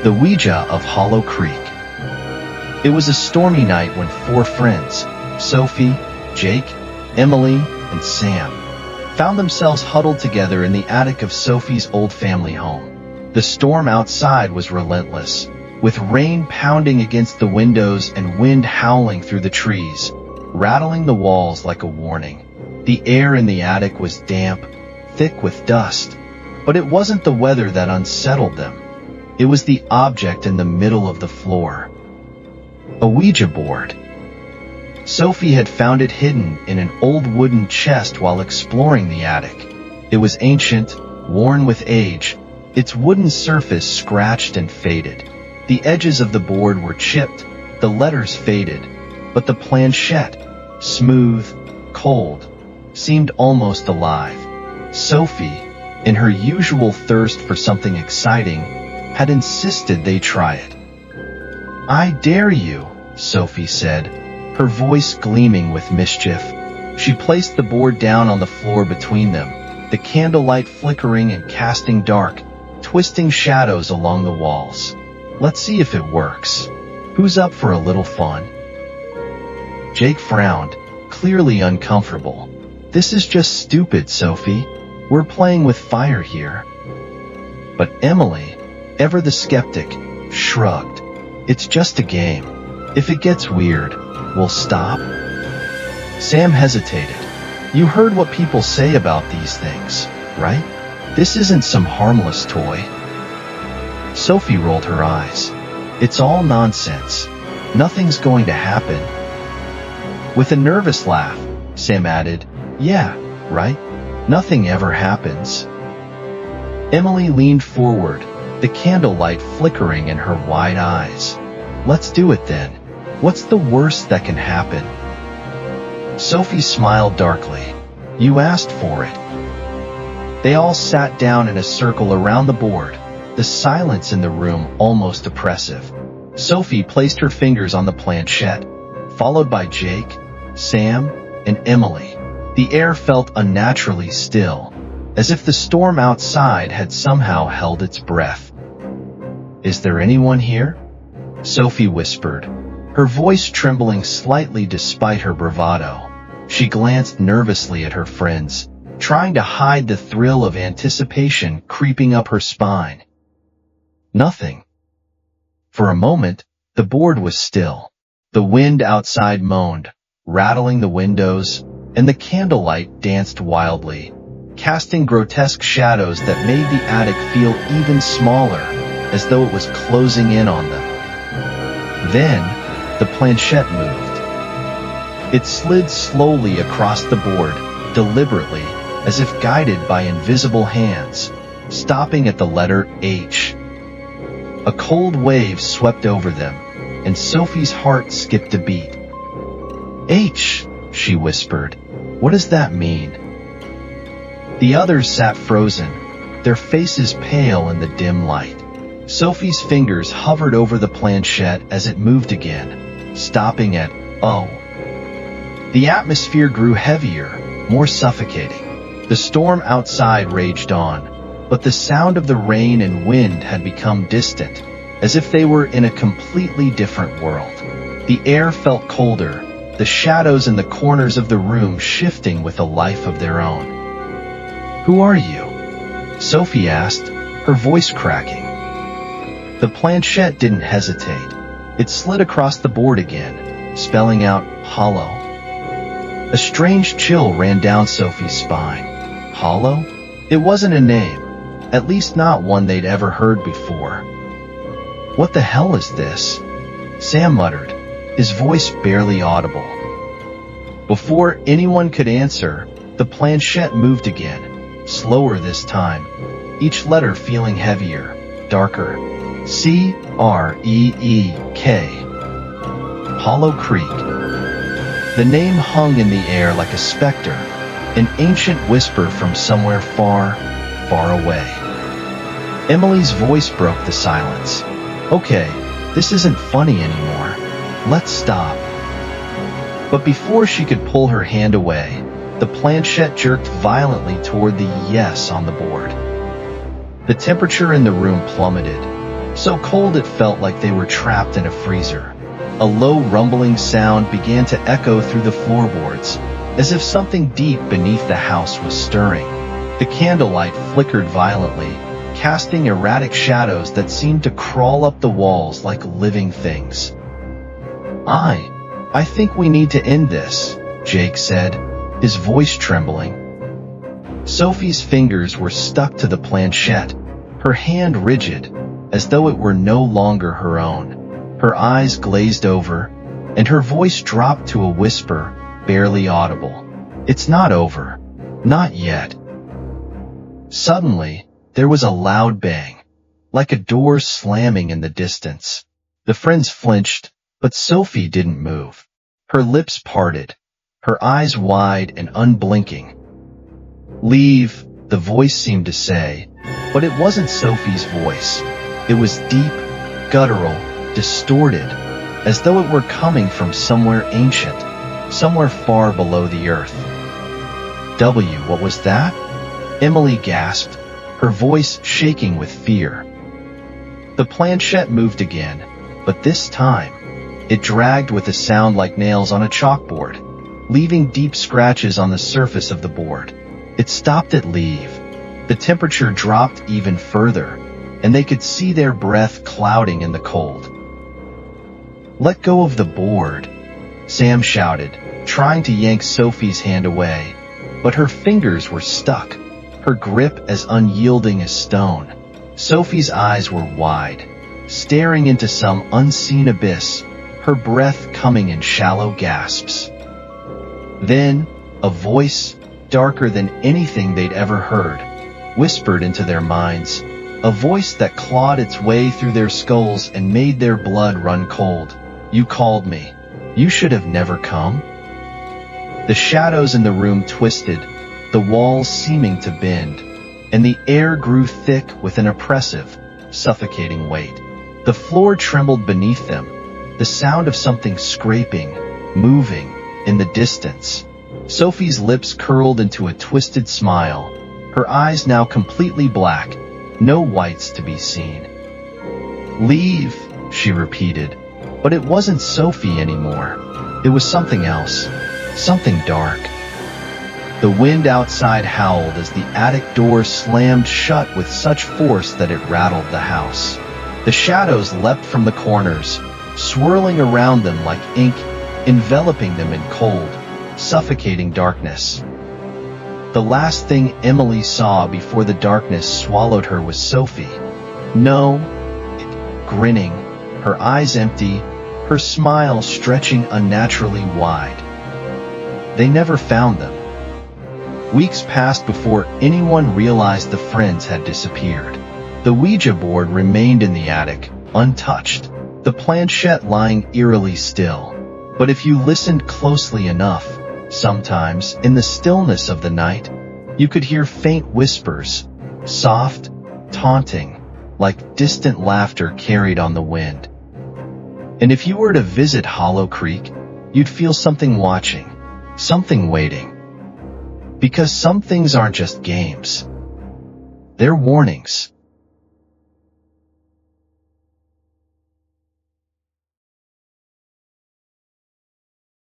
The Ouija of Hollow Creek. It was a stormy night when four friends, Sophie, Jake, Emily, and Sam, found themselves huddled together in the attic of Sophie's old family home. The storm outside was relentless, with rain pounding against the windows and wind howling through the trees, rattling the walls like a warning. The air in the attic was damp, thick with dust, but it wasn't the weather that unsettled them. It was the object in the middle of the floor. A Ouija board. Sophie had found it hidden in an old wooden chest while exploring the attic. It was ancient, worn with age, its wooden surface scratched and faded. The edges of the board were chipped, the letters faded, but the planchette, smooth, cold, seemed almost alive. Sophie, in her usual thirst for something exciting, had insisted they try it. "I dare you," Sophie said, her voice gleaming with mischief. She placed the board down on the floor between them, the candlelight flickering and casting dark, twisting shadows along the walls. "Let's see if it works. Who's up for a little fun?" Jake frowned, clearly uncomfortable. "This is just stupid, Sophie. We're playing with fire here." But Emily, ever the skeptic, shrugged. "It's just a game. If it gets weird, we'll stop." Sam hesitated. "You heard what people say about these things, right? This isn't some harmless toy." Sophie rolled her eyes. "It's all nonsense. Nothing's going to happen." With a nervous laugh, Sam added, "Yeah, right? Nothing ever happens." Emily leaned forward, the candlelight flickering in her wide eyes. "Let's do it then. What's the worst that can happen?" Sophie smiled darkly. "You asked for it." They all sat down in a circle around the board, the silence in the room almost oppressive. Sophie placed her fingers on the planchette, followed by Jake, Sam, and Emily. The air felt unnaturally still, as if the storm outside had somehow held its breath. "Is there anyone here?" Sophie whispered, her voice trembling slightly despite her bravado. She glanced nervously at her friends, trying to hide the thrill of anticipation creeping up her spine. Nothing. For a moment, the board was still. The wind outside moaned, rattling the windows, and the candlelight danced wildly, casting grotesque shadows that made the attic feel even smaller, as though it was closing in on them. Then, the planchette moved. It slid slowly across the board, deliberately, as if guided by invisible hands, stopping at the letter H. A cold wave swept over them, and Sophie's heart skipped a beat. "H," she whispered. "What does that mean?" The others sat frozen, their faces pale in the dim light. Sophie's fingers hovered over the planchette as it moved again, stopping at O. The atmosphere grew heavier, more suffocating. The storm outside raged on, but the sound of the rain and wind had become distant, as if they were in a completely different world. The air felt colder, the shadows in the corners of the room shifting with a life of their own. "Who are you?" Sophie asked, her voice cracking. The planchette didn't hesitate. It slid across the board again, spelling out hollow. A strange chill ran down Sophie's spine. Hollow? It wasn't a name, at least not one they'd ever heard before. "What the hell is this?" Sam muttered, his voice barely audible. Before anyone could answer, the planchette moved again, slower this time, each letter feeling heavier, darker. C-R-E-E-K. Hollow Creek. The name hung in the air like a specter, an ancient whisper from somewhere far, far away. Emily's voice broke the silence. "Okay, this isn't funny anymore. Let's stop." But before she could pull her hand away, the planchette jerked violently toward the yes on the board. The temperature in the room plummeted. so cold it felt like they were trapped in a freezer. A low rumbling sound began to echo through the floorboards, as if something deep beneath the house was stirring. The candlelight flickered violently, casting erratic shadows that seemed to crawl up the walls like living things. I think we need to end this, Jake said, his voice trembling. Sophie's fingers were stuck to the planchette, her hand rigid, as though it were no longer her own. Her eyes glazed over, and her voice dropped to a whisper, barely audible. It's not over. Not yet. Suddenly, there was a loud bang, like a door slamming in the distance. The friends flinched, but Sophie didn't move. Her lips parted, her eyes wide and unblinking. Leave, the voice seemed to say, but it wasn't Sophie's voice. It was deep, guttural, distorted, as though it were coming from somewhere ancient, somewhere far below the earth. What was that? Emily gasped, her voice shaking with fear. The planchette moved again, but this time, it dragged with a sound like nails on a chalkboard, leaving deep scratches on the surface of the board. It stopped at leave. The temperature dropped even further, and they could see their breath clouding in the cold. Let go of the board, Sam shouted, trying to yank Sophie's hand away, but her fingers were stuck, her grip as unyielding as stone. Sophie's eyes were wide, staring into some unseen abyss, her breath coming in shallow gasps. Then, a voice, darker than anything they'd ever heard, whispered into their minds, a voice that clawed its way through their skulls and made their blood run cold. You called me. You should have never come. The shadows in the room twisted, the walls seeming to bend, and the air grew thick with an oppressive, suffocating weight. The floor trembled beneath them, the sound of something scraping, moving, in the distance. Sophie's lips curled into a twisted smile, her eyes now completely black, no whites to be seen. Leave, she repeated, but it wasn't Sophie anymore. It was something else, something dark. The wind outside howled as the attic door slammed shut with such force that it rattled the house. The shadows leapt from the corners, swirling around them like ink, enveloping them in cold, suffocating darkness. The last thing Emily saw before the darkness swallowed her was Sophie. Grinning, her eyes empty, her smile stretching unnaturally wide. They never found them. Weeks passed before anyone realized the friends had disappeared. The Ouija board remained in the attic, untouched, the planchette lying eerily still. But if you listened closely enough, sometimes, in the stillness of the night, you could hear faint whispers, soft, taunting, like distant laughter carried on the wind. And if you were to visit Hollow Creek, you'd feel something watching, something waiting. Because some things aren't just games. They're warnings.